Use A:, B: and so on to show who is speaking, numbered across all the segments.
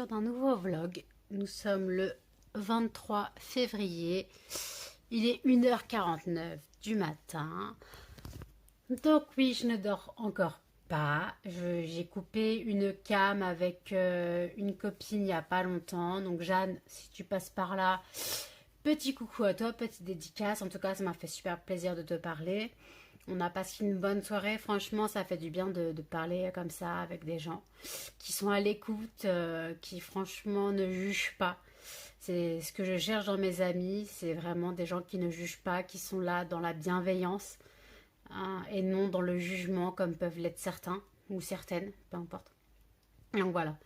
A: sur d'un nouveau vlog. Nous sommes le 23 février. Il est 1h49 du matin. Donc oui, je ne dors encore pas. J'ai coupé une cam avec une copine il n'y a pas longtemps. Donc Jeanne, si tu passes par là, petit coucou à toi, petite dédicace. En tout cas, ça m'a fait super plaisir de te parler. On a passé une bonne soirée. Franchement, ça fait du bien de parler comme ça avec des gens qui sont à l'écoute, qui franchement ne jugent pas. C'est ce que je cherche dans mes amis. C'est vraiment des gens qui ne jugent pas, qui sont là dans la bienveillance, hein, et non dans le jugement comme peuvent l'être certains ou certaines, peu importe. Donc voilà.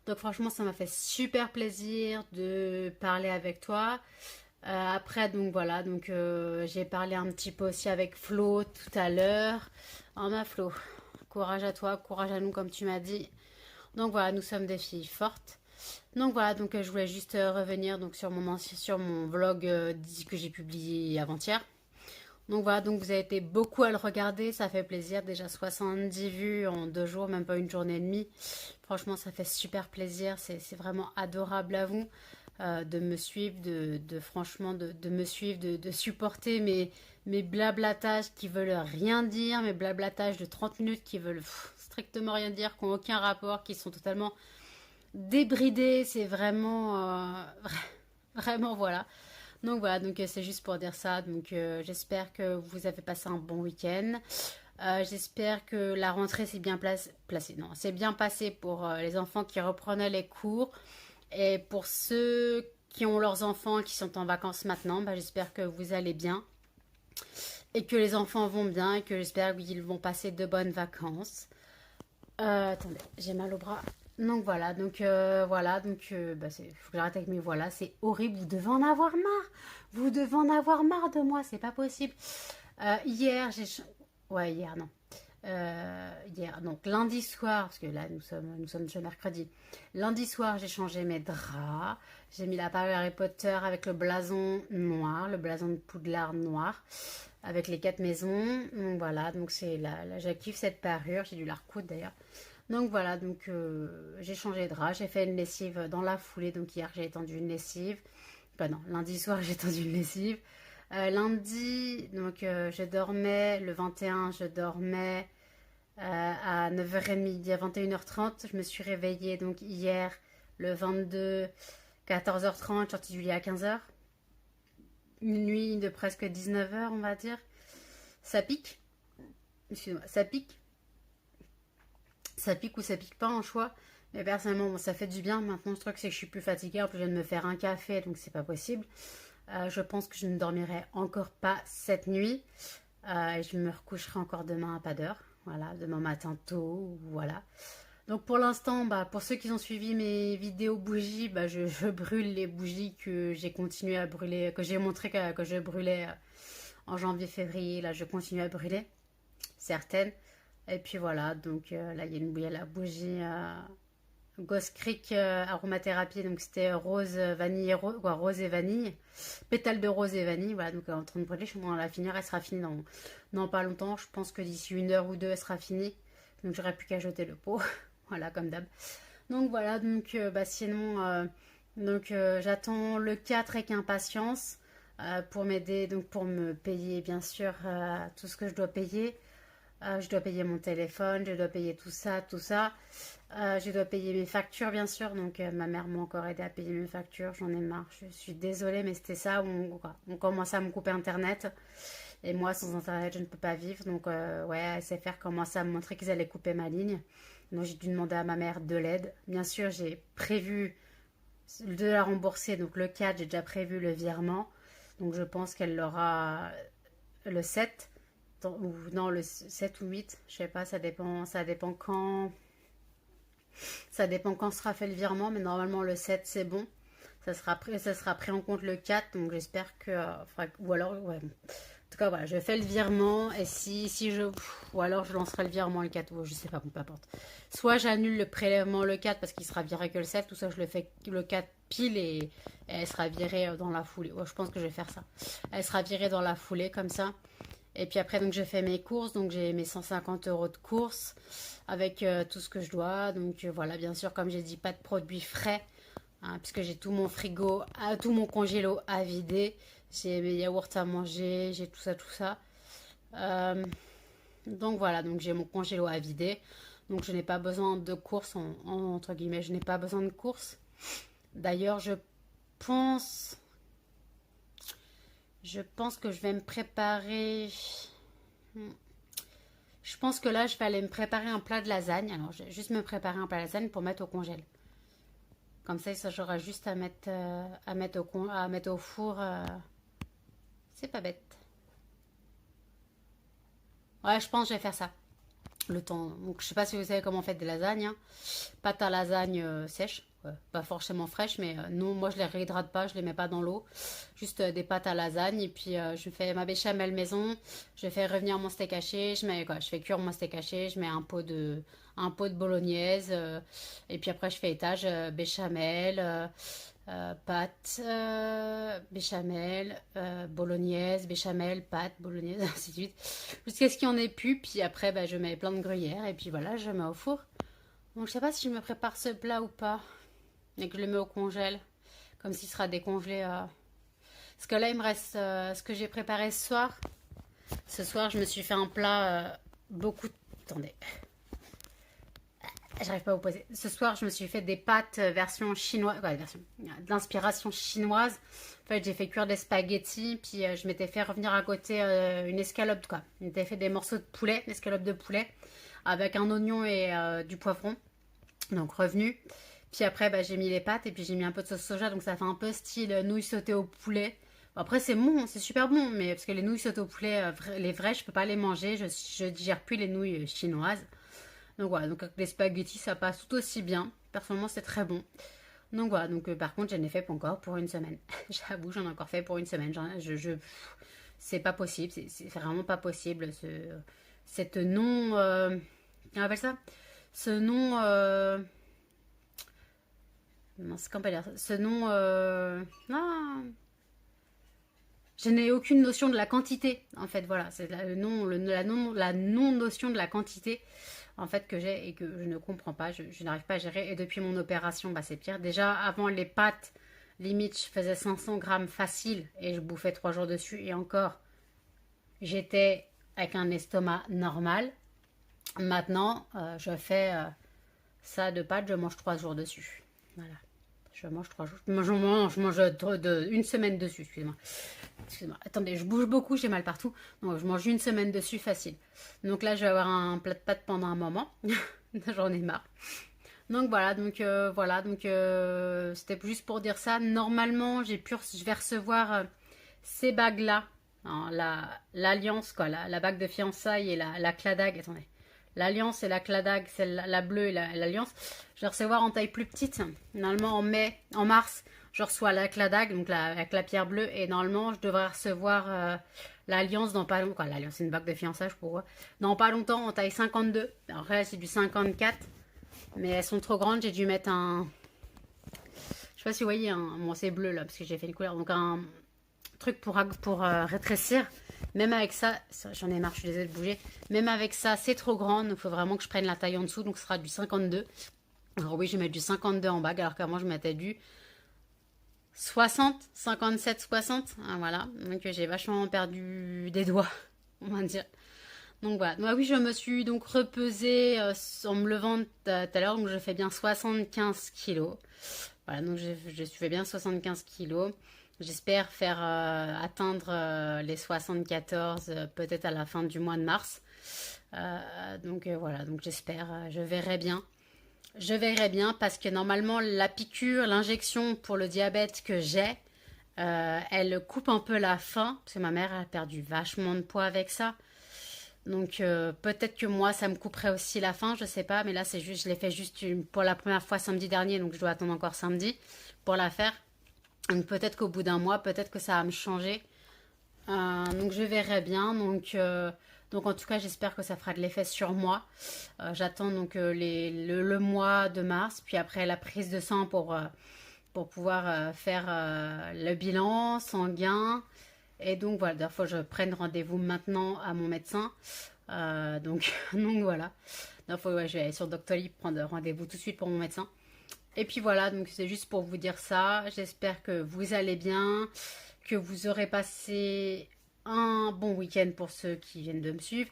A: Donc franchement, ça m'a fait super plaisir de parler avec toi. Après, donc voilà, donc j'ai parlé un petit peu aussi avec Flo tout à l'heure. Oh ma Flo, courage à toi, courage à nous comme tu m'as dit. Donc voilà, nous sommes des filles fortes. Donc voilà, donc je voulais juste revenir donc sur mon vlog que j'ai publié avant-hier. Donc voilà, donc vous avez été beaucoup à le regarder, ça fait plaisir. Déjà 70 vues en 2 jours, même pas une journée et demie. Franchement, ça fait super plaisir, c'est vraiment adorable à vous de me suivre, franchement de me suivre, de supporter mes blablatages qui veulent rien dire, mes blablatages de 30 minutes qui veulent strictement rien dire, qui n'ont aucun rapport, qui sont totalement débridés. C'est vraiment, vraiment voilà. Donc voilà, donc c'est juste pour dire ça. Donc j'espère que vous avez passé un bon week-end. J'espère que la rentrée s'est bien placée. Non, c'est bien passé pour les enfants qui reprenaient les cours. Et pour ceux qui ont leurs enfants qui sont en vacances maintenant, bah, j'espère que vous allez bien. Et que les enfants vont bien. Et que j'espère qu'ils vont passer de bonnes vacances. Attendez, j'ai mal au bras. Donc voilà, donc bah, faut que j'arrête avec mes voilà, c'est horrible, vous devez en avoir marre. Vous devez en avoir marre de moi, c'est pas possible. Hier, ouais, hier, non. Hier, donc lundi soir, parce que là nous sommes déjà mercredi. Lundi soir, j'ai changé mes draps. J'ai mis la parure Harry Potter avec le blason noir, le blason de Poudlard noir, avec les 4 maisons. Donc voilà, donc c'est là, je kiffe cette parure. J'ai dû la recoudre d'ailleurs. Donc voilà, donc j'ai changé de drap, j'ai fait une lessive dans la foulée. Donc hier, j'ai étendu une lessive. Enfin non, lundi soir, j'ai étendu une lessive. Lundi, donc je dormais, le 21, je dormais à 9h30, à 21h30. Je me suis réveillée donc hier, le 22, 14h30, je suis sortie du lit à 15h. Une nuit de presque 19h, on va dire. Ça pique. Excusez-moi, ça pique. Ça pique ou ça pique pas en choix. Mais personnellement, bon, ça fait du bien. Maintenant, le truc, c'est que je suis plus fatiguée. En plus, je viens de me faire un café, donc c'est pas possible. Je pense que je ne dormirai encore pas cette nuit. Et je me recoucherai encore demain à pas d'heure. Voilà, demain matin tôt, voilà. Donc pour l'instant, bah, pour ceux qui ont suivi mes vidéos bougies, bah, je brûle les bougies que j'ai continué à brûler, que j'ai montré que je brûlais en janvier-février. Là, je continue à brûler certaines. Et puis voilà, donc là, il y a la bougie Ghost Creek aromathérapie. Donc c'était rose, vanille, rose et vanille. Pétale de rose et vanille. Voilà, donc elle est en train de brûler. Je suis en train de la finir. Elle sera finie dans pas longtemps. Je pense que d'ici 1 heure ou 2, elle sera finie. Donc j'aurai plus qu'à jeter le pot. Voilà, comme d'hab. Donc voilà, donc bah, sinon, j'attends le 4 avec impatience pour m'aider, donc pour me payer bien sûr tout ce que je dois payer. Je dois payer mon téléphone, je dois payer tout ça, tout ça. Je dois payer mes factures, bien sûr. Donc, ma mère m'a encore aidé à payer mes factures. J'en ai marre. Je suis désolée, mais c'était ça. On commence à me couper Internet. Et moi, sans Internet, je ne peux pas vivre. Donc, ouais, SFR commence à me montrer qu'ils allaient couper ma ligne. Donc, j'ai dû demander à ma mère de l'aide. Bien sûr, j'ai prévu de la rembourser. Donc, le 4, j'ai déjà prévu le virement. Donc, je pense qu'elle l'aura le 7. Ou non, le 7 ou 8, je sais pas, ça dépend quand sera fait le virement, mais normalement le 7 c'est bon. Ça sera pris en compte le 4, donc j'espère que ou alors ouais. En tout cas voilà, je fais le virement et si je ou alors je lancerai le virement le 4 ou je sais pas, bon, peu importe. Soit j'annule le prélèvement le 4 parce qu'il sera viré que le 7, ou soit je le fais le 4 pile et elle sera virée dans la foulée. Ouais, je pense que je vais faire ça. Elle sera virée dans la foulée comme ça. Et puis après, donc je fais mes courses, donc j'ai mes 150 € de courses avec tout ce que je dois. Donc voilà, bien sûr, comme j'ai dit, pas de produits frais, hein, puisque j'ai tout mon frigo, tout mon congélo à vider. J'ai mes yaourts à manger, j'ai tout ça, tout ça. Euh, donc voilà, donc j'ai mon congélo à vider. Donc je n'ai pas besoin de courses, entre guillemets, je n'ai pas besoin de courses. D'ailleurs, pense, je pense que je vais me préparer. Je pense que là, je vais aller me préparer un plat de lasagne. Alors, je vais juste me préparer un plat de lasagne pour mettre au congèle. Comme ça j'aurai juste à mettre au four. C'est pas bête. Ouais, je pense que je vais faire ça. Le temps. Donc, je sais pas si vous savez comment on fait des lasagnes, hein. Pâte à lasagne sèche. Ouais, pas forcément fraîche, mais non, moi je les réhydrate pas, je les mets pas dans l'eau. Juste des pâtes à lasagne. Et puis je fais ma béchamel maison. Je fais revenir mon steak haché. Je mets quoi? Je fais cuire mon steak haché. Je mets un pot de bolognaise. Et puis après, je fais étage béchamel. Pâte, béchamel, bolognaise, béchamel, pâte, bolognaise, ainsi de suite. Jusqu'à ce qu'il n'y en ait plus. Puis après, bah, je mets plein de gruyère. Et puis voilà, je mets au four. Donc je sais pas si je me prépare ce plat ou pas. Et que je le mets au congèle. Comme s'il sera décongelé. Parce que là, il me reste ce que j'ai préparé ce soir. Ce soir, je me suis fait un plat beaucoup. Attendez. J'arrive pas à vous poser. Ce soir, je me suis fait des pâtes version chinoise, ouais, version d'inspiration chinoise. En fait, j'ai fait cuire des spaghettis, puis je m'étais fait revenir à côté une escalope, quoi. Je m'étais fait des morceaux de poulet, une escalope de poulet, avec un oignon et du poivron. Donc revenu. Puis après, bah, j'ai mis les pâtes et puis j'ai mis un peu de sauce soja, donc ça fait un peu style nouilles sautées au poulet. Bon, après, c'est bon, c'est super bon, mais parce que les nouilles sautées au poulet, les vraies, je peux pas les manger. Je digère plus les nouilles chinoises. Donc voilà, donc avec les spaghettis, ça passe tout aussi bien. Personnellement, c'est très bon. Donc voilà, donc par contre, j'en ai fait encore pour une semaine. J'avoue, j'en ai encore fait pour une semaine. C'est pas possible, c'est vraiment pas possible. Cette non. On appelle ça? Ce non. Non, c'est comment pas dire ça? Ce non. Ah, je n'ai aucune notion de la quantité, en fait, voilà. C'est la non-notion de la quantité en fait que j'ai et que je ne comprends pas, je n'arrive pas à gérer. Et depuis mon opération, bah, c'est pire. Déjà, avant les pâtes, limite, je faisais 500 grammes facile et je bouffais 3 jours dessus. Et encore, j'étais avec un estomac normal. Maintenant, je fais ça de pâtes, je mange 3 jours dessus. Voilà. Je mange 3 jours. Je mange une semaine dessus, excusez-moi. Excusez-moi. Attendez, je bouge beaucoup, j'ai mal partout. Donc, je mange une semaine dessus facile. Donc là, je vais avoir un plat de pâtes pendant un moment. J'en ai marre. Donc voilà, donc c'était juste pour dire ça. Normalement, je vais recevoir ces bagues-là, hein, l'alliance, quoi, la bague de fiançailles et la cladague. Attendez, l'alliance et la cladague, c'est la bleue et l'alliance. Je vais recevoir en taille plus petite. Normalement, en mars, je reçois la cladague, donc avec la pierre bleue, et normalement, je devrais recevoir l'alliance dans pas longtemps. L'alliance, c'est une bague de fiançailles, je crois. Dans pas longtemps, en taille 52. Après, c'est du 54. Mais elles sont trop grandes, j'ai dû mettre un. Je sais pas si vous voyez, bon, c'est bleu là, parce que j'ai fait une couleur. Donc un truc pour rétrécir. Même avec ça, j'en ai marre, je suis désolée de bouger. Même avec ça, c'est trop grand. Donc il faut vraiment que je prenne la taille en dessous. Donc ce sera du 52. Alors oui, je vais mettre du 52 en bague, alors qu'avant je mettais du 60, 57, 60. Ah, voilà. Donc j'ai vachement perdu des doigts, on va dire. Donc voilà. Donc, oui, je me suis donc repesée en me levant tout à l'heure. Donc je fais bien 75 kilos. Voilà, donc je fais bien 75 kilos. J'espère faire atteindre les 74 peut-être à la fin du mois de mars. Donc voilà, donc j'espère, je verrai bien. Je verrai bien parce que normalement la piqûre, l'injection pour le diabète que j'ai, elle coupe un peu la faim. Parce que ma mère a perdu vachement de poids avec ça. Donc peut-être que moi ça me couperait aussi la faim, je sais pas, mais là c'est juste, je l'ai fait juste pour la première fois samedi dernier, donc je dois attendre encore samedi pour la faire. Donc peut-être qu'au bout d'un mois, peut-être que ça va me changer. Donc je verrai bien. Donc en tout cas j'espère que ça fera de l'effet sur moi. J'attends donc le mois de mars, puis après la prise de sang pour pouvoir faire le bilan sanguin. Et donc voilà, d'ailleurs, faut que je prenne rendez-vous maintenant à mon médecin. Donc, donc voilà. Donc, ouais, je vais aller sur Doctolib prendre rendez-vous tout de suite pour mon médecin. Et puis voilà, donc c'est juste pour vous dire ça. J'espère que vous allez bien, que vous aurez passé un bon week-end pour ceux qui viennent de me suivre.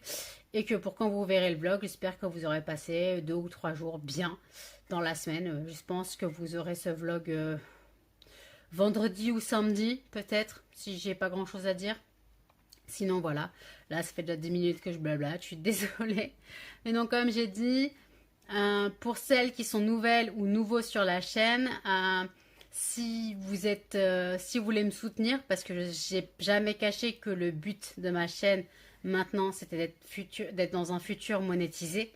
A: Et que pour quand vous verrez le vlog, j'espère que vous aurez passé 2 ou 3 jours bien dans la semaine. Je pense que vous aurez ce vlog vendredi ou samedi, peut-être, si j'ai pas grand-chose à dire. Sinon, voilà. Là, ça fait déjà 10 minutes que je blablate. Je suis désolée. Mais donc, comme j'ai dit, pour celles qui sont nouvelles ou nouveaux sur la chaîne, si vous voulez me soutenir, parce que j'ai jamais caché que le but de ma chaîne maintenant, c'était d'être dans un futur monétisé,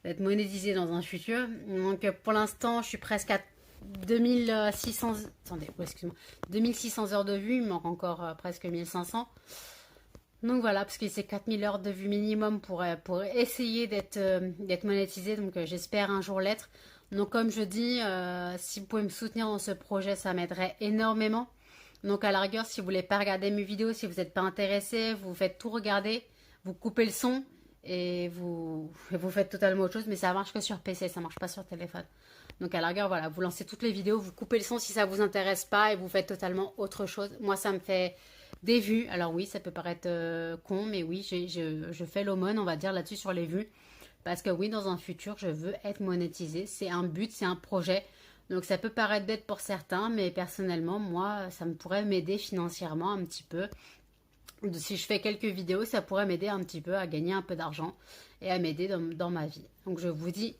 A: d'être monétisé dans un futur. Donc, pour l'instant, je suis presque à 2600, attendez, excuse-moi, 2600 heures de vue. Il me manque encore presque 1500. Donc voilà, parce que c'est 4000 heures de vue minimum pour essayer d'être monétisé. Donc j'espère un jour l'être. Donc comme je dis, si vous pouvez me soutenir dans ce projet, ça m'aiderait énormément. Donc à la rigueur, si vous voulez pas regarder mes vidéos, si vous n'êtes pas intéressé, vous faites tout regarder, vous coupez le son et vous faites totalement autre chose. Mais ça marche que sur PC, ça marche pas sur téléphone. Donc à la rigueur, voilà, vous lancez toutes les vidéos, vous coupez le son si ça vous intéresse pas et vous faites totalement autre chose. Moi, ça me fait des vues. Alors oui, ça peut paraître con, mais oui, je fais l'aumône, on va dire, là-dessus sur les vues. Parce que oui, dans un futur, je veux être monétisée. C'est un but, c'est un projet. Donc ça peut paraître bête pour certains, mais personnellement, moi, ça me pourrait m'aider financièrement un petit peu. Si je fais quelques vidéos, ça pourrait m'aider un petit peu à gagner un peu d'argent et à m'aider dans ma vie. Donc je vous dis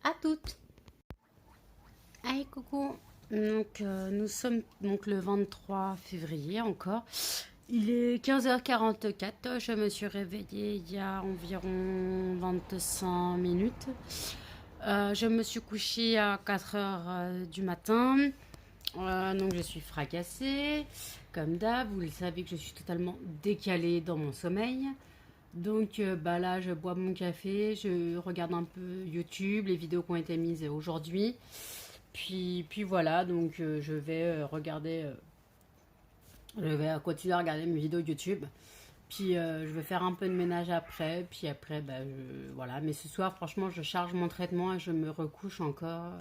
A: à toutes. Allez, coucou. Donc nous sommes donc le 23 février encore. Il est 15h44. Je me suis réveillée il y a environ 25 minutes. Je me suis couchée à 4h du matin. Donc je suis fracassée. Comme d'hab, vous le savez que je suis totalement décalée dans mon sommeil. Donc là, je bois mon café, je regarde un peu YouTube, les vidéos qui ont été mises aujourd'hui. Puis voilà, donc je vais continuer à regarder mes vidéos YouTube. Puis je vais faire un peu de ménage après. Puis après, voilà. Mais ce soir, franchement, je charge mon traitement et je me recouche encore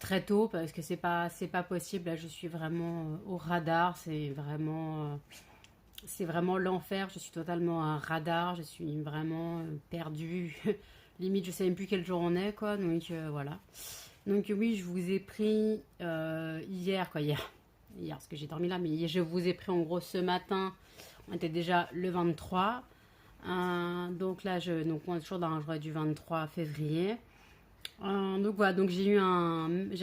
A: très tôt parce que c'est pas possible. Là, je suis vraiment au radar. C'est vraiment l'enfer. Je suis totalement un radar. Je suis vraiment perdue. Limite, je sais même plus quel jour on est, quoi. Donc voilà. Donc oui, je vous ai pris hier, parce que j'ai dormi là, mais je vous ai pris en gros ce matin, on était déjà le 23, donc là, on est toujours dans le jour du 23 février. Donc voilà, donc j'ai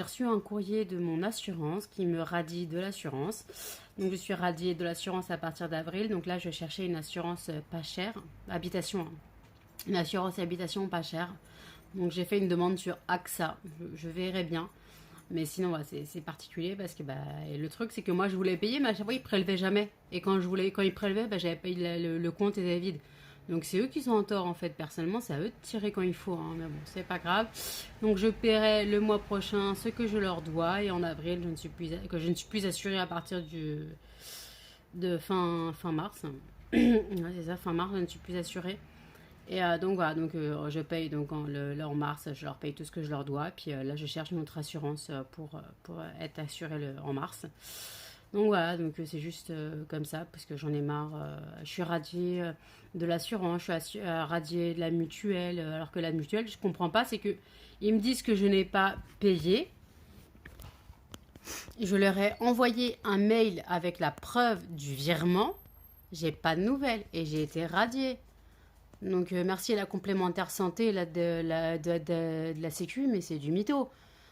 A: reçu un courrier de mon assurance qui me radie de l'assurance. Donc je suis radiée de l'assurance à partir d'avril, donc là je cherchais une assurance pas chère, habitation, hein. Une assurance habitation pas chère. Donc j'ai fait une demande sur AXA, je verrai bien. Mais sinon, c'est particulier parce que le truc, c'est que moi, je voulais payer, mais à chaque fois, ils prélevaient jamais. Et quand ils prélevaient, j'avais payé le compte était vide. Donc c'est eux qui sont en tort, en fait. Personnellement, c'est à eux de tirer quand il faut, hein. Mais bon, c'est pas grave. Donc je paierai le mois prochain ce que je leur dois. Et en avril, je ne suis plus assurée à partir de fin mars. Ouais, c'est ça, fin mars, je ne suis plus assurée. Et donc voilà, je paye là en mars, je leur paye tout ce que je leur dois. Puis là, je cherche une autre assurance pour être assurée en mars. Donc voilà, donc c'est juste comme ça, parce que j'en ai marre. Je suis radiée de l'assurance, je suis radiée de la mutuelle, alors que la mutuelle, je comprends pas, c'est que ils me disent que je n'ai pas payé. Je leur ai envoyé un mail avec la preuve du virement. J'ai pas de nouvelles et j'ai été radiée. Donc merci à la complémentaire santé de la sécu, mais c'est du mytho. En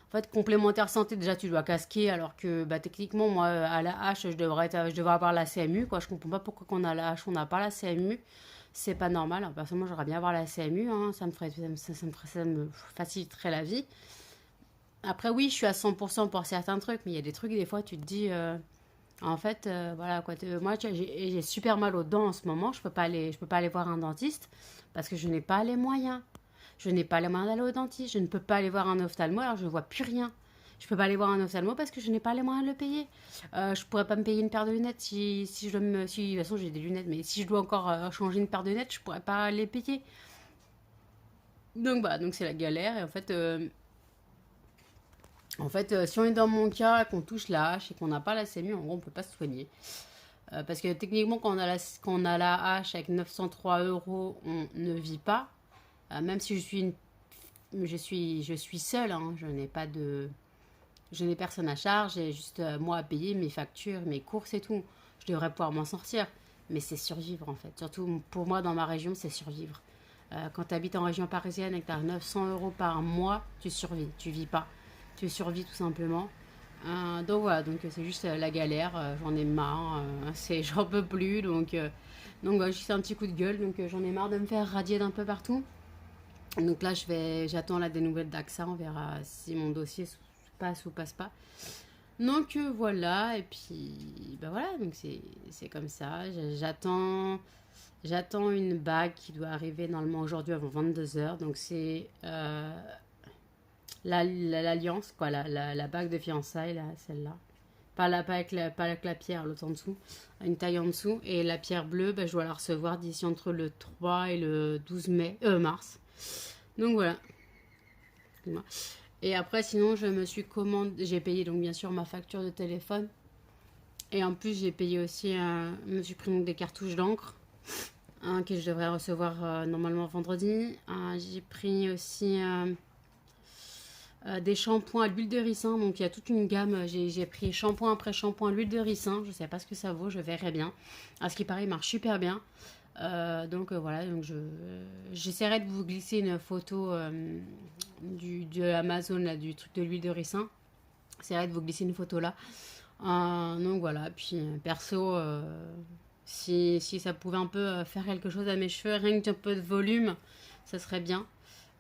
A: fait, complémentaire santé, déjà tu dois casquer, alors que techniquement, moi, à la hache, je devrais avoir la CMU, quoi. Je comprends pas pourquoi quand on a la hache, on n'a pas la CMU. C'est pas normal. Alors, personnellement, j'aimerais bien avoir la CMU, hein. Ça me faciliterait la vie. Après, oui, je suis à 100% pour certains trucs, mais il y a des trucs, des fois, tu te dis... En fait, voilà quoi. Moi, j'ai super mal aux dents en ce moment. Je peux pas aller voir un dentiste parce que je n'ai pas les moyens. Je n'ai pas les moyens d'aller au dentiste. Je ne peux pas aller voir un ophtalmo alors je ne vois plus rien. Je peux pas aller voir un ophtalmo parce que je n'ai pas les moyens de le payer. Je pourrais pas me payer une paire de lunettes si je dois me... Si, de toute façon, j'ai des lunettes, mais si je dois encore changer une paire de lunettes, je pourrais pas les payer. Donc, bah, donc c'est la galère. Et si on est dans mon cas, qu'on touche la hache et qu'on n'a pas la CMU, en gros, on peut pas se soigner. Parce que techniquement, quand on a la hache avec 903 euros, on ne vit pas. Même si je suis seule, hein, je n'ai personne à charge, j'ai juste moi à payer, mes factures, mes courses et tout. Je devrais pouvoir m'en sortir. Mais c'est survivre en fait. Surtout pour moi, dans ma région, c'est survivre. Quand tu habites en région parisienne et que tu as 900 euros par mois, tu survis, tu vis pas. Tu survis tout simplement. Donc voilà, donc c'est juste la galère, j'en ai marre, j'en peux plus, donc juste un petit coup de gueule, donc j'en ai marre de me faire radier d'un peu partout. Donc là j'attends là des nouvelles d'AXA, on verra si mon dossier passe ou passe pas. Donc voilà, et puis bah voilà, donc c'est comme ça, j'attends une bague qui doit arriver normalement aujourd'hui avant 22 h, donc c'est l'alliance, quoi, la bague de fiançailles, là, celle-là. Pas avec la pierre, l'autre en dessous. Une taille en dessous. Et la pierre bleue, bah, je dois la recevoir d'ici entre le 3 et le 12 mars. Donc voilà. Et après, sinon, j'ai payé donc bien sûr ma facture de téléphone. Et en plus, j'ai payé aussi, je me suis pris donc des cartouches d'encre. Que je devrais recevoir normalement vendredi. J'ai pris aussi des shampoings à l'huile de ricin, donc il y a toute une gamme. J'ai pris shampoing après shampoing à l'huile de ricin, je sais pas ce que ça vaut, je verrai bien. À ce qui paraît, il marche super bien. Voilà, donc j'essaierai de vous glisser une photo de Amazon, là, du truc de l'huile de ricin. J'essaierai de vous glisser une photo là. Donc voilà, puis perso, si ça pouvait un peu faire quelque chose à mes cheveux, rien qu'un peu de volume, ça serait bien.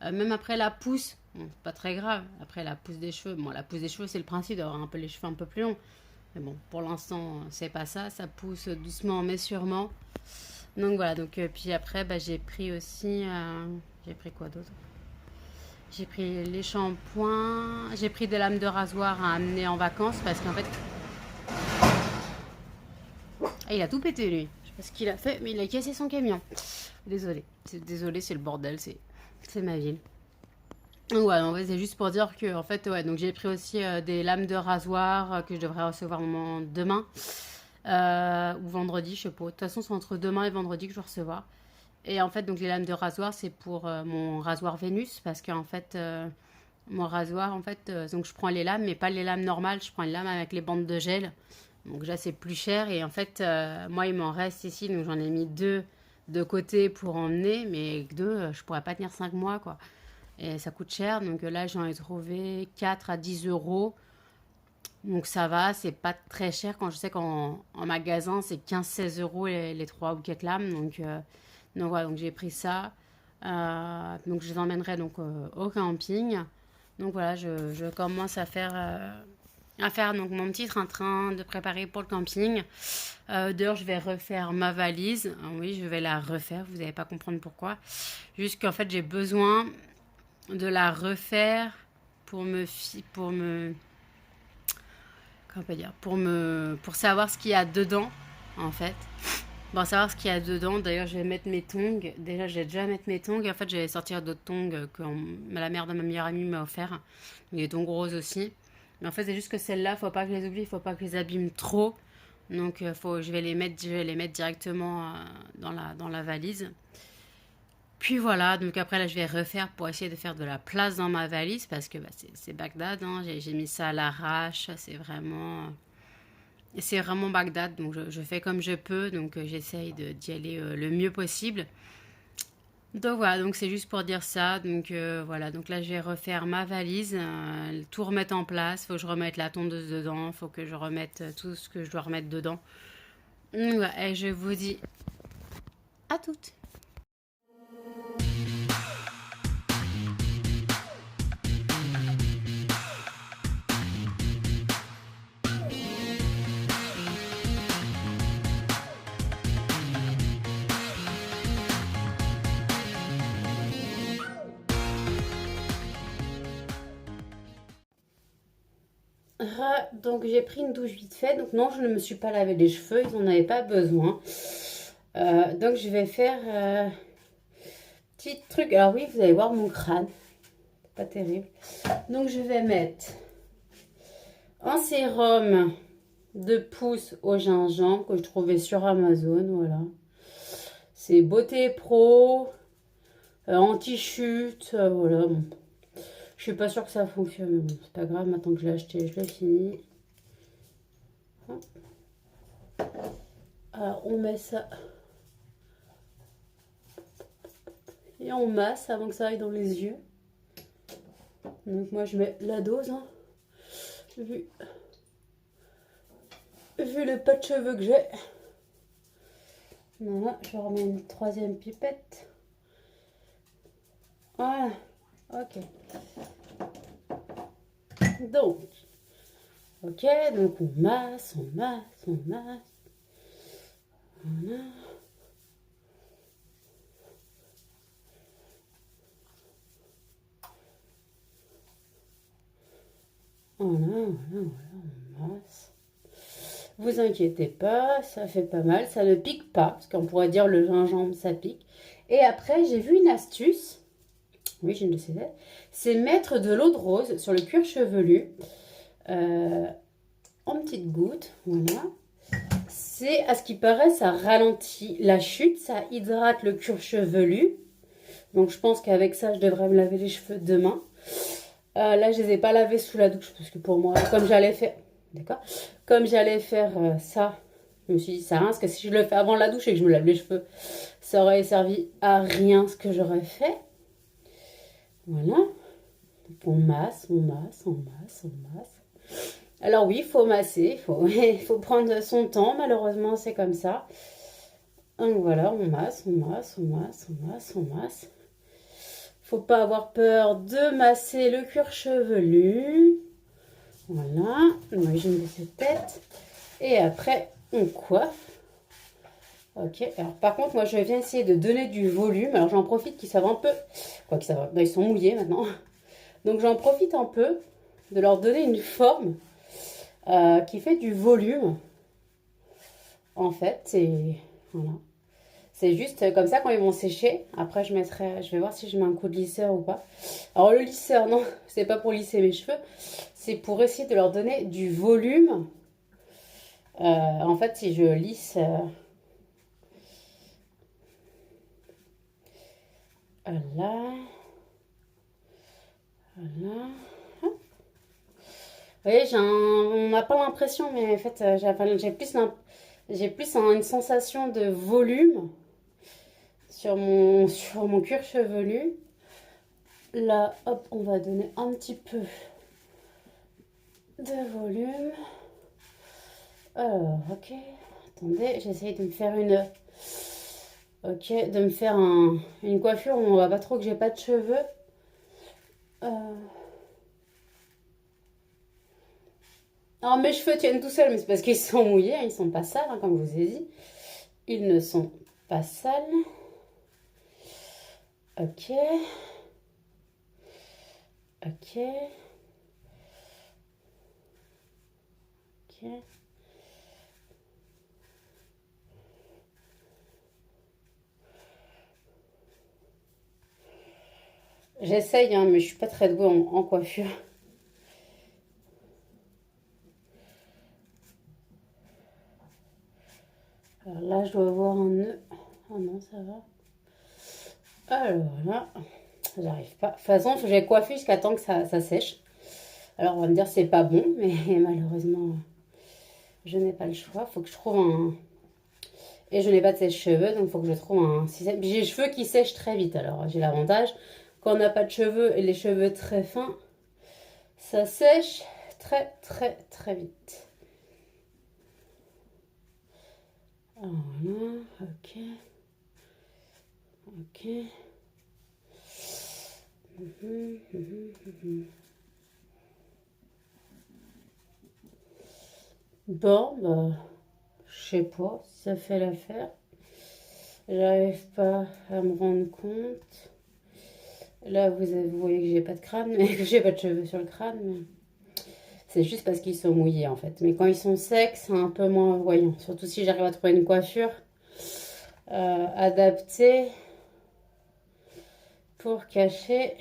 A: Même après la pousse, bon, c'est pas très grave. Après la pousse des cheveux, bon, la pousse des cheveux, c'est le principe d'avoir un peu les cheveux un peu plus longs. Mais bon, pour l'instant, c'est pas ça. Ça pousse doucement mais sûrement. Donc voilà, donc puis après, bah, j'ai pris aussi... j'ai pris quoi d'autre? J'ai pris les shampoings. J'ai pris des lames de rasoir à amener en vacances parce qu'en fait... Ah, il a tout pété, lui. Je sais pas ce qu'il a fait, mais il a cassé son camion. Désolé. Désolé, c'est le bordel, c'est ma ville. Donc ouais, en fait, c'est juste pour dire que en fait, ouais, donc j'ai pris aussi des lames de rasoir que je devrais recevoir demain ou vendredi, je sais pas. De toute façon, c'est entre demain et vendredi que je vais recevoir. Et en fait, donc les lames de rasoir, c'est pour mon rasoir Vénus parce qu'en fait, mon rasoir, en fait, donc je prends les lames, mais pas les lames normales, je prends les lames avec les bandes de gel. Donc là, c'est plus cher et en fait, moi, il m'en reste ici, donc j'en ai mis deux de côté pour emmener, mais deux, je pourrais pas tenir 5 mois, quoi. Et ça coûte cher, donc là, j'en ai trouvé 4 à 10 euros. Donc ça va, c'est pas très cher quand je sais qu'en magasin, c'est 15-16 € les 3 ou 4 lames. Donc voilà, donc j'ai pris ça. Donc je les emmènerai donc au camping. Donc voilà, je commence à faire donc mon petit train-train de préparer pour le camping. D'ailleurs, je vais refaire ma valise. Oui, je vais la refaire. Vous n'allez pas comprendre pourquoi. Juste qu'en fait, j'ai besoin de la refaire pour comment on peut dire, pour savoir ce qu'il y a dedans, en fait. Bon, savoir ce qu'il y a dedans. D'ailleurs, je vais mettre mes tongs. Déjà, je vais déjà mettre mes tongs. Et en fait, je vais sortir d'autres tongs que la mère de ma meilleure amie m'a offert. Des tongs roses aussi. Mais en fait, c'est juste que celles-là, faut pas que je les oublie, il faut pas que je les abîme trop. Donc, je vais les mettre directement dans la valise. Puis voilà, donc après là, je vais refaire pour essayer de faire de la place dans ma valise parce que bah, c'est Bagdad. Hein. J'ai mis ça à l'arrache, c'est vraiment Bagdad. Donc, je fais comme je peux. Donc, j'essaye d'y aller le mieux possible. Donc voilà, donc c'est juste pour dire ça. Donc voilà, donc là je vais refaire ma valise, tout remettre en place. Faut que je remette la tondeuse dedans, faut que je remette tout ce que je dois remettre dedans. Donc voilà, et je vous dis à toutes. Donc j'ai pris une douche vite fait. Donc non, je ne me suis pas lavé les cheveux, ils n'en avaient pas besoin. Donc je vais faire petit truc. Alors oui, vous allez voir mon crâne. C'est pas terrible. Donc je vais mettre un sérum de pouce au gingembre que je trouvais sur Amazon. Voilà. C'est Beauté Pro, anti-chute. Voilà. Bon. Je suis pas sûre que ça fonctionne. Mais bon, c'est pas grave. Maintenant que je l'ai acheté, je l'ai fini. Alors on met ça. Et on masse avant que ça aille dans les yeux. Donc moi je mets la dose. Hein. Vu le pas de cheveux que j'ai. Voilà, je remets une troisième pipette. Voilà, ok. Donc on masse, on masse, on masse. Voilà. Voilà, on masse. Vous inquiétez pas, ça fait pas mal, ça ne pique pas, parce qu'on pourrait dire le gingembre ça pique. Et après, j'ai vu une astuce, oui, je ne le sais pas, c'est mettre de l'eau de rose sur le cuir chevelu, en petites gouttes, voilà. C'est, à ce qui paraît, ça ralentit la chute, ça hydrate le cuir chevelu. Donc je pense qu'avec ça, je devrais me laver les cheveux demain. Là, je les ai pas lavés sous la douche, parce que pour moi, comme j'allais faire... D'accord. Comme j'allais faire ça, je me suis dit, ça rince, que si je le fais avant la douche et que je me lave les cheveux, ça aurait servi à rien ce que j'aurais fait. Voilà. Donc on masse, on masse, on masse, on masse. Alors oui, il faut masser, il faut prendre son temps, malheureusement, c'est comme ça. Donc voilà, on masse, on masse, on masse, on masse, on masse. Faut pas avoir peur de masser le cuir chevelu. Voilà, l'origine de cette tête. Et après, on coiffe. Ok, alors par contre, moi je viens essayer de donner du volume. Alors j'en profite qu'ils savent un peu. Quoi qu'ils savent, ils sont mouillés maintenant. Donc j'en profite un peu de leur donner une forme qui fait du volume. En fait, c'est. Voilà. C'est juste comme ça quand ils vont sécher. Après, je vais voir si je mets un coup de lisseur ou pas. Alors le lisseur, non, c'est pas pour lisser mes cheveux. C'est pour essayer de leur donner du volume. En fait, si je lisse... Voilà. Voilà. Vous voyez, on n'a pas l'impression, mais en fait, j'ai plus une sensation de volume sur mon cuir chevelu. Là, hop, on va donner un petit peu de volume. Alors, ok. Attendez, j'essaye de me faire une... Ok, de me faire une coiffure où on voit pas trop que j'ai pas de cheveux. Alors, mes cheveux tiennent tout seuls, mais c'est parce qu'ils sont mouillés, hein, ils sont pas sales, hein, comme je vous ai dit. Ils ne sont pas sales. Ok. Ok. Ok. J'essaye, hein, mais je suis pas très douée en coiffure. Alors là, je dois avoir un nœud. Oh non, ça va. Alors là, j'arrive pas. De toute façon, il faut que j'aille coiffer jusqu'à temps que ça sèche. Alors, on va me dire c'est pas bon, mais malheureusement, je n'ai pas le choix. Faut que je trouve un... Et je n'ai pas de sèche-cheveux, donc il faut que je trouve un système. J'ai les cheveux qui sèchent très vite, alors j'ai l'avantage. Quand on n'a pas de cheveux et les cheveux très fins, ça sèche très très très vite. Voilà, ok. Ok. Bon, bah, je sais pas si ça fait l'affaire. J'arrive pas à me rendre compte. Là, vous voyez que j'ai pas de crâne, mais que j'ai pas de cheveux sur le crâne. Mais C'est juste parce qu'ils sont mouillés en fait. Mais quand ils sont secs, c'est un peu moins voyant. Surtout si j'arrive à trouver une coiffure adaptée pour cacher.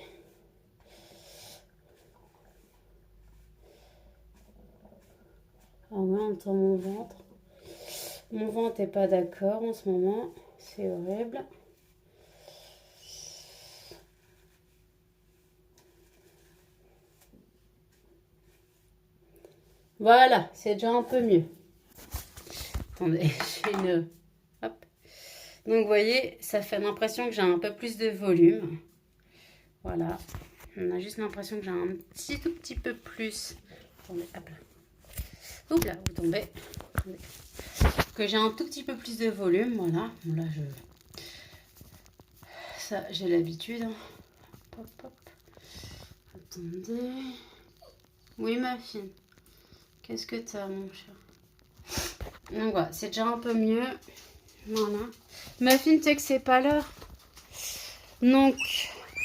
A: Ah ouais, on entend mon ventre. Mon ventre n'est pas d'accord en ce moment. C'est horrible. Voilà, c'est déjà un peu mieux. Attendez, j'ai une... Hop. Donc, vous voyez, ça fait l'impression que j'ai un peu plus de volume. Voilà. On a juste l'impression que j'ai un tout petit peu plus. Attendez, hop là. Oups là, vous tombez. Attendez. Que j'ai un tout petit peu plus de volume, voilà. Bon, là, ça, j'ai l'habitude. Hop, hop. Attendez. Oui, ma fille. Qu'est-ce que t'as, mon cher? Donc voilà, c'est déjà un peu mieux. Voilà. Ma fille, tu sais que c'est pas l'heure. Donc,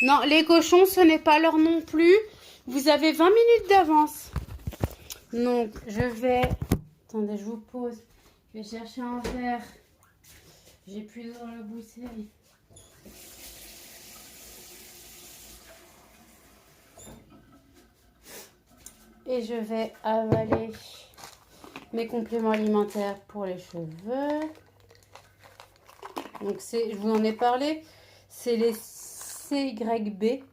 A: non, les cochons, ce n'est pas l'heure non plus. Vous avez 20 minutes d'avance. Donc, je vais... Attendez, je vous pose. Je vais chercher un verre. J'ai plus d'eau dans la bouteille. Et je vais avaler mes compléments alimentaires pour les cheveux. Donc, je vous en ai parlé. C'est les CYB.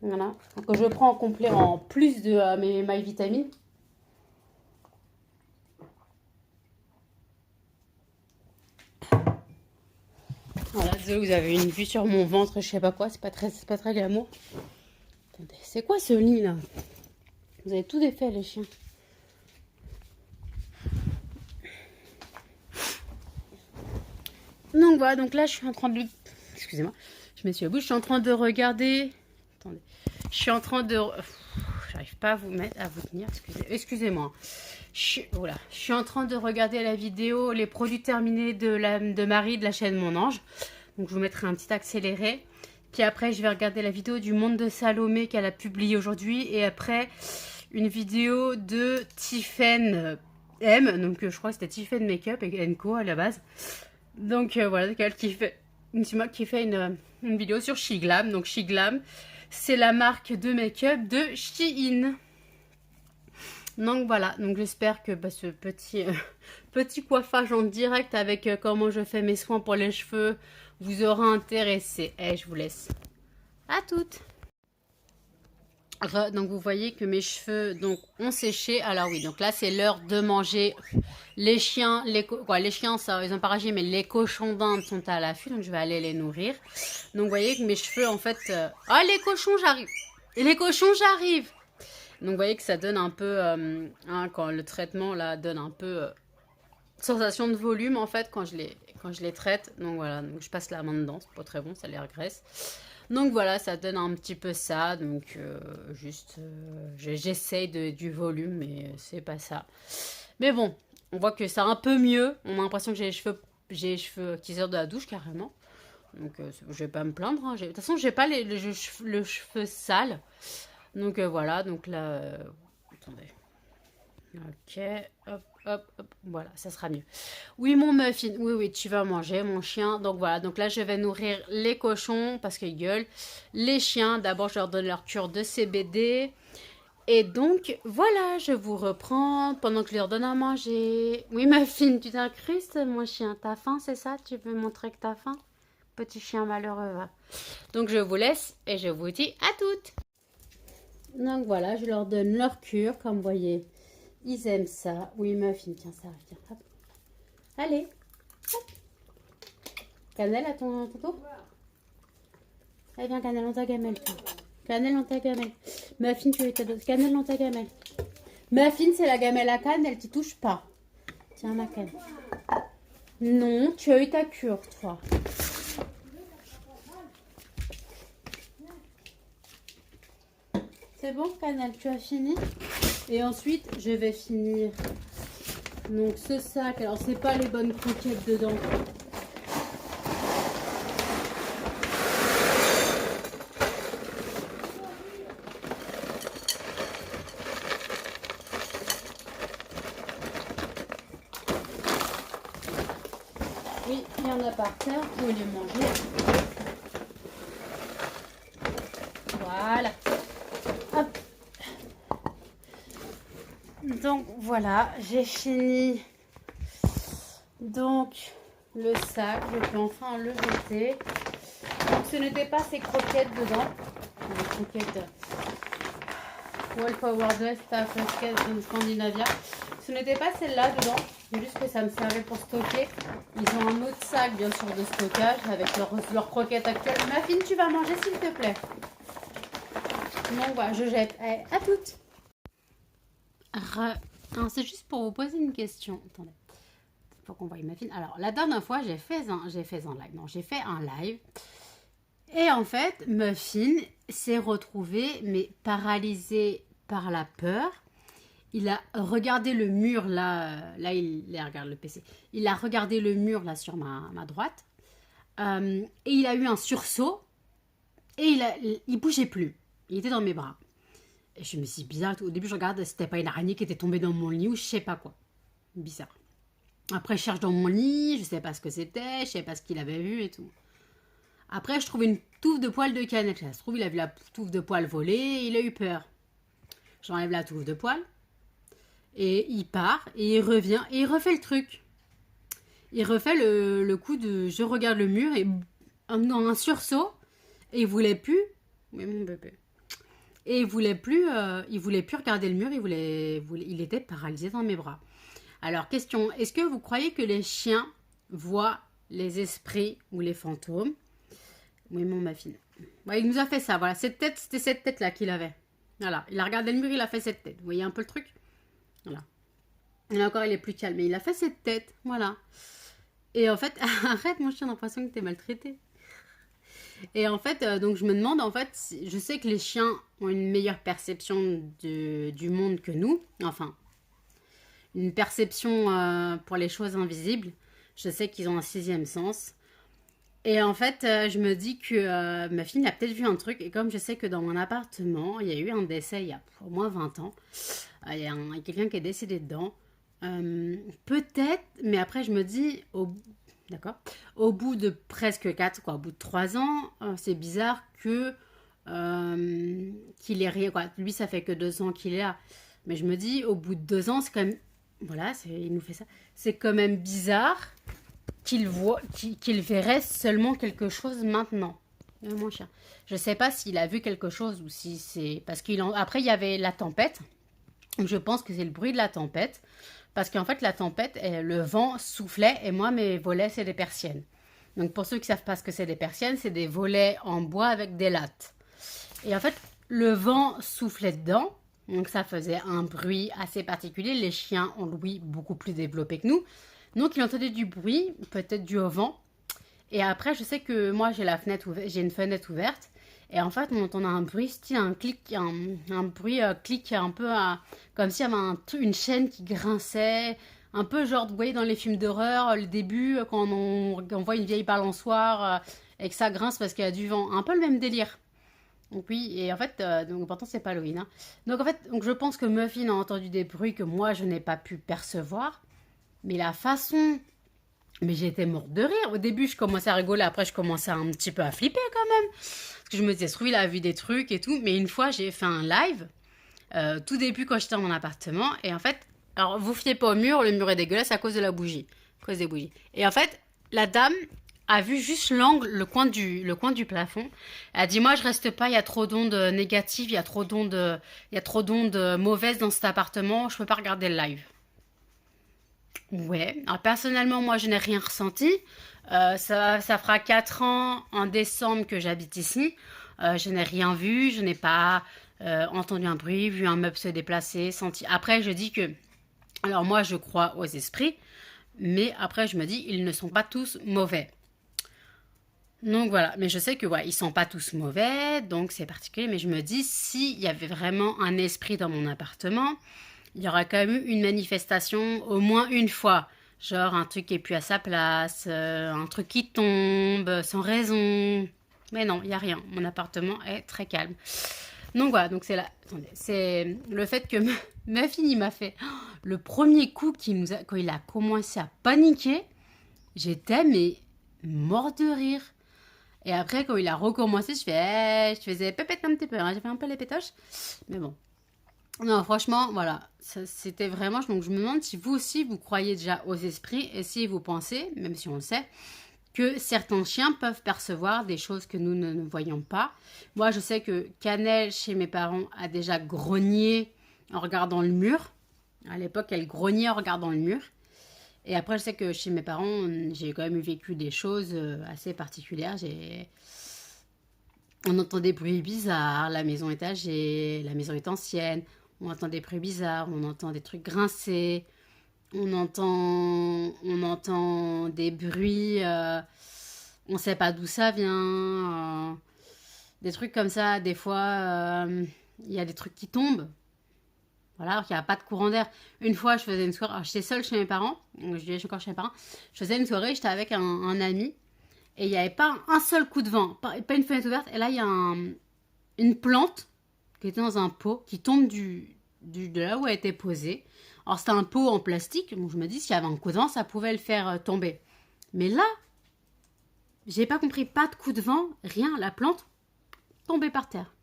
A: Voilà. Donc, je prends en complet en plus de mes MyVitamines. Voilà, désolé, vous avez une vue sur mon ventre, je sais pas quoi, c'est pas très glamour. Attendez, c'est quoi ce lit là? Vous avez tout défait les chiens. Donc voilà, donc là je suis en train de... Excusez-moi, je me suis à bout, je suis en train de regarder... Attendez, je suis en train de... J'arrive pas à vous mettre, à vous tenir, excusez-moi. Je suis en train de regarder la vidéo Les produits terminés de Marie de la chaîne Mon Ange. Donc je vous mettrai un petit accéléré. Puis après je vais regarder la vidéo du Monde de Salomé qu'elle a publiée aujourd'hui. Et après une vidéo de Tiffen M. Donc je crois que c'était Tiffen Makeup et Co à la base. Donc voilà, elle qui fait une vidéo sur Shiglam. Donc Shiglam, c'est la marque de make-up de Shein. Donc voilà, donc j'espère que ce petit coiffage en direct avec comment je fais mes soins pour les cheveux vous aura intéressé. Et je vous laisse. À toutes. Donc vous voyez que mes cheveux ont séché. Alors oui, donc là c'est l'heure de manger. Les chiens, les chiens ça, ils ont pas ragi, mais les cochons d'Inde sont à l'affût, donc je vais aller les nourrir. Donc vous voyez que mes cheveux en fait... Ah les cochons j'arrive. Les cochons j'arrive. Donc vous voyez que ça donne un peu, quand le traitement là donne un peu sensation de volume en fait quand je les traite. Donc voilà, donc je passe la main dedans, c'est pas très bon, ça les regraisse. Donc voilà, ça donne un petit peu ça, donc j'essaye du volume, mais c'est pas ça. Mais bon, on voit que c'est un peu mieux, on a l'impression que j'ai les cheveux qui sortent de la douche carrément. Donc je vais pas me plaindre, hein. De toute façon j'ai pas le cheveu sale. Donc voilà, donc là, attendez. Ok, hop, hop, hop, voilà, ça sera mieux. Oui, mon muffin, oui, tu vas manger, mon chien. Donc voilà, donc là, je vais nourrir les cochons parce qu'ils gueulent. Les chiens, d'abord, je leur donne leur cure de CBD. Et donc, voilà, je vous reprends pendant que je leur donne à manger. Oui, muffin, tu t'incrustes, mon chien. T'as faim, c'est ça? Tu veux montrer que t'as faim? Petit chien malheureux, va. Donc, je vous laisse et je vous dis à toutes. Donc voilà, je leur donne leur cure, comme vous voyez, ils aiment ça. Oui, muffin, tiens, ça arrive, tiens, hop. Allez, hop. Cannelle, à ton tour. Allez, viens, Cannelle, on ta gamelle, tiens. Cannelle, on ta gamelle. Muffin, tu veux ta dose. Cannelle, on ta gamelle. Muffin, c'est la gamelle à cannelle, tu touches pas. Tiens, ma cannelle. Non, tu as eu ta cure, toi. C'est bon, Cannelle, tu as fini? Et ensuite, je vais finir donc ce sac. Alors, c'est pas les bonnes croquettes dedans. Oui, il y en a par terre, vous pouvez les manger. Voilà. Hop. Donc voilà, j'ai fini. Donc le sac, je peux enfin le jeter. Donc ce n'était pas ces croquettes dedans. Les croquettes Wolf Award Staff Scandinavia. Ce n'était pas celle-là dedans. C'est juste que ça me servait pour stocker. Ils ont un autre sac bien sûr de stockage avec leurs croquettes actuelles. Muffin, tu vas manger s'il te plaît. Donc voilà, je jette. Allez, à toutes. C'est juste pour vous poser une question. Attendez. Il faut qu'on voie Muffin. Alors, la dernière fois, j'ai fait un live. Non, j'ai fait un live. Et en fait, Muffin s'est retrouvé, mais paralysé par la peur. Il a regardé le mur, là il regarde le PC. Il a regardé le mur, là, sur ma droite. Et il a eu un sursaut. Et il bougeait plus. Il était dans mes bras. Et je me suis dit, bizarre. Au début, je regarde, c'était pas une araignée qui était tombée dans mon lit ou je sais pas quoi. Bizarre. Après, je cherche dans mon lit, je sais pas ce que c'était, je sais pas ce qu'il avait vu et tout. Après, je trouve une touffe de poils de cannelle. Ça se trouve, il a vu la touffe de poils voler, il a eu peur. J'enlève la touffe de poils. Et il part, et il revient, et il refait le truc. Il refait le coup de... Je regarde le mur, et dans un sursaut, et il voulait plus... Oui, mon bébé. Et il voulait plus regarder le mur, il était paralysé dans mes bras. Alors, question, est-ce que vous croyez que les chiens voient les esprits ou les fantômes? Oui, mon Muffin. Ouais, il nous a fait ça, voilà. C'était cette tête-là qu'il avait. Voilà, il a regardé le mur, il a fait cette tête. Vous voyez un peu le truc? Voilà. Et là encore, il est plus calme, mais il a fait cette tête, voilà. Et en fait, arrête mon chien, j'ai l'impression que t'es maltraité. Et en fait, donc je me demande, en fait, je sais que les chiens ont une meilleure perception du monde que nous. Enfin, une perception pour les choses invisibles. Je sais qu'ils ont un sixième sens. Et en fait, je me dis que ma fille a peut-être vu un truc. Et comme je sais que dans mon appartement, il y a eu un décès il y a au moins 20 ans. Il y a quelqu'un qui est décédé dedans. Peut-être, mais après je me dis, d'accord, au bout de presque 4, au bout de 3 ans, c'est bizarre qu'il ait rien. Lui, ça fait que 2 ans qu'il est là. Mais je me dis, au bout de 2 ans, c'est quand même... Voilà, il nous fait ça. C'est quand même bizarre qu'il verrait seulement quelque chose maintenant. Mon chien. Je sais pas s'il a vu quelque chose ou si c'est... Parce après, il y avait la tempête. Je pense que c'est le bruit de la tempête. Parce qu'en fait, la tempête, le vent soufflait et moi, mes volets, c'est des persiennes. Donc, pour ceux qui ne savent pas ce que c'est des persiennes, c'est des volets en bois avec des lattes. Et en fait, le vent soufflait dedans. Donc, ça faisait un bruit assez particulier. Les chiens ont l'ouïe beaucoup plus développé que nous. Donc, ils entendaient du bruit, peut-être dû au vent. Et après, je sais que moi, j'ai une fenêtre ouverte. Et en fait, on entendait un bruit, style un clic, un bruit clic un peu comme s'il y avait une chaîne qui grinçait. Un peu genre, vous voyez, dans les films d'horreur, le début, quand on voit une vieille balançoire et que ça grince parce qu'il y a du vent. Un peu le même délire. Donc oui, et en fait, donc pourtant c'est pas Halloween. Hein. Donc en fait, je pense que Muffin a entendu des bruits que moi je n'ai pas pu percevoir. Mais la façon... Mais j'étais morte de rire. Au début, je commençais à rigoler. Après, je commençais un petit peu à flipper quand même. Parce que je me disais, ce il a vu des trucs et tout. Mais une fois, j'ai fait un live. Tout début, quand j'étais dans mon appartement. Et en fait, alors vous fiez pas au mur. Le mur est dégueulasse à cause de la bougie. À cause des bougies. Et en fait, la dame a vu juste l'angle, le coin du plafond. Elle a dit, moi, je reste pas. Il y a trop d'ondes négatives. Il y a trop d'ondes mauvaises dans cet appartement. Je peux pas regarder le live. Ouais, alors personnellement, moi, je n'ai rien ressenti. Ça fera 4 ans en décembre que j'habite ici. Je n'ai rien vu, je n'ai pas entendu un bruit, vu un meuble se déplacer, senti. Après, je dis que... Alors moi, je crois aux esprits, mais après, je me dis, ils ne sont pas tous mauvais. Donc voilà, mais je sais que ils sont pas tous mauvais, donc c'est particulier. Mais je me dis, s'il y avait vraiment un esprit dans mon appartement... Il y aura quand même eu une manifestation au moins une fois. Genre un truc qui est plus à sa place, un truc qui tombe sans raison. Mais non, il n'y a rien. Mon appartement est très calme. Donc voilà, donc c'est là. Attendez, c'est le fait que Muffin, il m'a fait le premier coup quand il a commencé à paniquer. J'étais mais mort de rire. Et après, quand il a recommencé, je faisais pépette un petit peu, hein, j'ai fait un peu les pétoches. Mais bon. Non, franchement, voilà, c'était vraiment... Donc je me demande si vous aussi, vous croyez déjà aux esprits et si vous pensez, même si on le sait, que certains chiens peuvent percevoir des choses que nous ne voyons pas. Moi, je sais que Cannelle, chez mes parents, a déjà grogné en regardant le mur. À l'époque, elle grognait en regardant le mur. Et après, je sais que chez mes parents, j'ai quand même vécu des choses assez particulières. On entend des bruits bizarres, la maison est âgée, la maison est ancienne, on entend des bruits bizarres, on entend des trucs grincer, on entend des bruits, on sait pas d'où ça vient, des trucs comme ça. Des fois, il y a des trucs qui tombent. Voilà, alors qu'il n'y a pas de courant d'air. Une fois, je faisais une soirée, alors j'étais seule chez mes parents, donc je suis encore chez mes parents, je faisais une soirée, j'étais avec un ami, et il n'y avait pas un seul coup de vent, pas une fenêtre ouverte, et là, il y a une plante qui était dans un pot, qui tombe de là où elle était posée. Alors, c'était un pot en plastique, donc je me dis, s'il y avait un coup de vent, ça pouvait le faire tomber. Mais là, j'ai pas compris, pas de coup de vent, rien, la plante tombée par terre.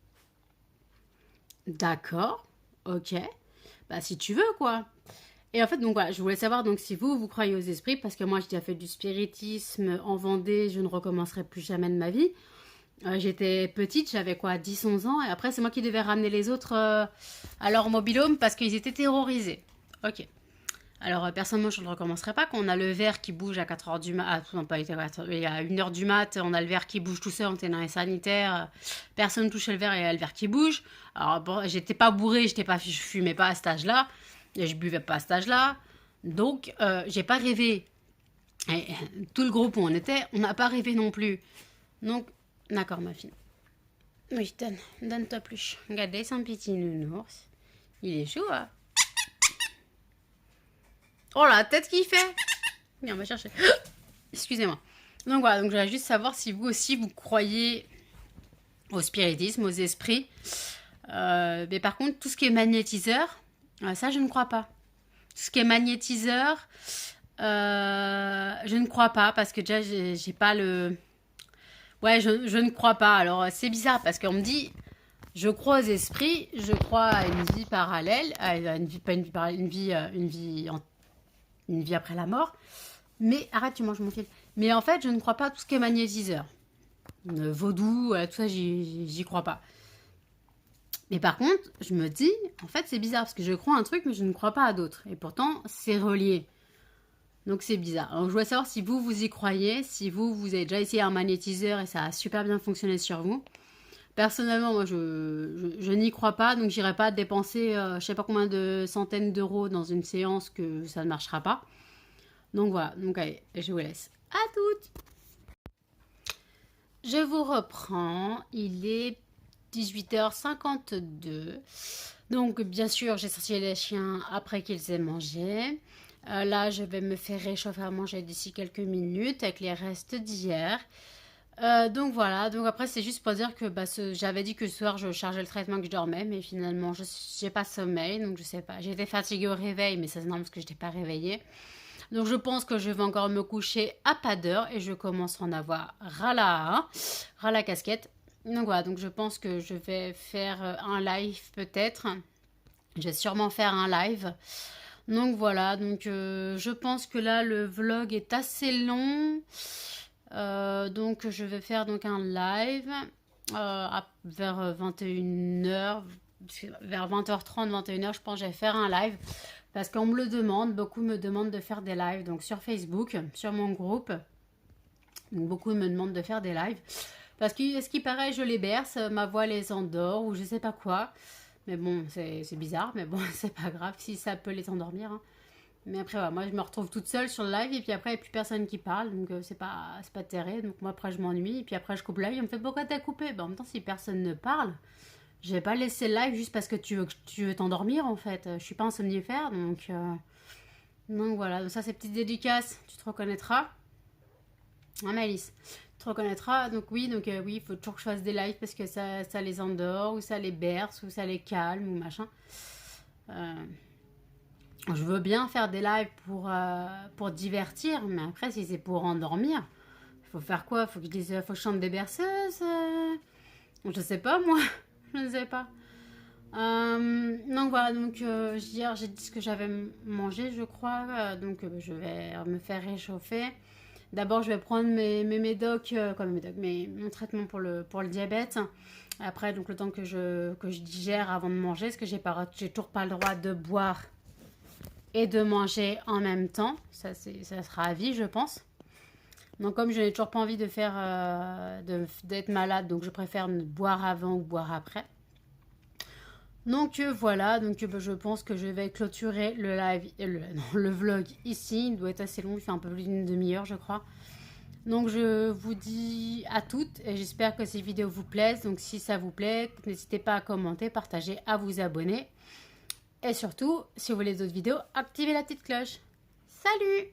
A: D'accord, ok, bah si tu veux, quoi. Et en fait, donc voilà, je voulais savoir donc si vous croyez aux esprits, parce que moi j'ai déjà fait du spiritisme en Vendée, je ne recommencerai plus jamais de ma vie. J'étais petite, j'avais quoi, 10 11 ans, et après c'est moi qui devais ramener les autres à leur mobil-home parce qu'ils étaient terrorisés. Ok. Alors personnellement je ne recommencerai pas, quand on a le verre qui bouge à 4h du mat, non pas à 4h, il y a 1h du mat, on a le verre qui bouge tout seul, on était dans les sanitaires, personne ne touchait le verre et il y a le verre qui bouge. Alors bon, j'étais pas bourrée, je fumais pas à cet âge-là, et je buvais pas à cet âge-là, donc j'ai pas rêvé. Et tout le groupe où on était, on n'a pas rêvé non plus. Donc, d'accord ma fille. Oui, donne-toi plus. Regardez son petit nounours. Il est chou, hein. Oh la tête qu'il fait. Viens, on va chercher. Excusez-moi. Donc voilà, donc je voulais juste savoir si vous aussi vous croyez au spiritisme, aux esprits. Mais par contre, tout ce qui est magnétiseur, ça je ne crois pas. Tout ce qui est magnétiseur, je ne crois pas parce que déjà j'ai pas le... Ouais, je ne crois pas. Alors c'est bizarre parce qu'on me dit, je crois aux esprits, je crois à une vie parallèle, à une vie, pas une vie parallèle, une vie après la mort. Mais arrête, tu manges mon fil. Mais en fait, je ne crois pas à tout ce qui est magnétiseur. Vaudou, tout ça, j'y crois pas. Mais par contre, je me dis, en fait, c'est bizarre parce que je crois à un truc, mais je ne crois pas à d'autres. Et pourtant, c'est relié. Donc c'est bizarre. Alors je voulais savoir si vous y croyez, si vous avez déjà essayé un magnétiseur et ça a super bien fonctionné sur vous. Personnellement, moi, je n'y crois pas, donc j'irai pas dépenser je sais pas combien de centaines d'euros dans une séance que ça ne marchera pas. Donc voilà, donc allez, je vous laisse. À toutes. Je vous reprends, il est 18h52. Donc bien sûr, j'ai sorti les chiens après qu'ils aient mangé. Là, je vais me faire réchauffer à manger d'ici quelques minutes avec les restes d'hier. Donc voilà, donc après c'est juste pour dire que j'avais dit que ce soir je chargeais le traitement que je dormais, mais finalement je n'ai pas sommeil, donc je sais pas. J'étais fatiguée au réveil, mais ça c'est normal parce que je n'étais pas réveillée. Donc je pense que je vais encore me coucher à pas d'heure et je commence à en avoir ras la casquette. Donc voilà, donc je pense que je vais faire un live peut-être. Je vais sûrement faire un live. Donc voilà, donc je pense que là le vlog est assez long. Donc je vais faire donc un live vers 21h, vers 20h30, 21h, je pense que je vais faire un live parce qu'on me le demande, beaucoup me demandent de faire des lives donc sur Facebook, sur mon groupe. Donc beaucoup me demandent de faire des lives parce que ce qui paraît, je les berce, ma voix les endort ou je sais pas quoi. Mais bon, c'est bizarre, mais bon, c'est pas grave si ça peut les endormir, hein. Mais après, voilà, moi, je me retrouve toute seule sur le live et puis après, il n'y a plus personne qui parle. Donc, c'est pas terrible. Donc, moi, après, je m'ennuie. Et puis après, je coupe le live. Il me fait, pourquoi t'as coupé? Ben, en même temps, si personne ne parle, je vais pas laisser le live juste parce que tu veux t'endormir, en fait. Je suis pas un somnifère. Donc voilà. Donc, ça, c'est petite dédicace. Tu te reconnaîtras. Ah, Malice. Tu te reconnaîtras. Donc, oui, oui, il faut toujours que je fasse des lives parce que ça les endort ou ça les berce ou ça les calme ou machin. Je veux bien faire des lives pour divertir, mais après, si c'est pour endormir, il faut faire quoi? Faut que faut que je chante des berceuses? Je sais pas, moi. Je ne sais pas. Donc voilà, donc hier j'ai dit ce que j'avais mangé, je crois. Je vais me faire réchauffer. D'abord, je vais prendre mes médocs, mon traitement pour le diabète. Après, donc le temps que je digère avant de manger, parce que j'ai toujours pas le droit de boire et de manger en même temps. Ça sera à vie, je pense. Donc comme je n'ai toujours pas envie de faire d'être malade, donc je préfère ne boire avant ou boire après. Donc voilà, je pense que je vais clôturer le live, non, le vlog ici. Il doit être assez long, il fait un peu plus d'une demi-heure, je crois. Donc je vous dis à toutes et j'espère que ces vidéos vous plaisent. Donc si ça vous plaît, n'hésitez pas à commenter, partager, à vous abonner. Et surtout, si vous voulez d'autres vidéos, activez la petite cloche. Salut!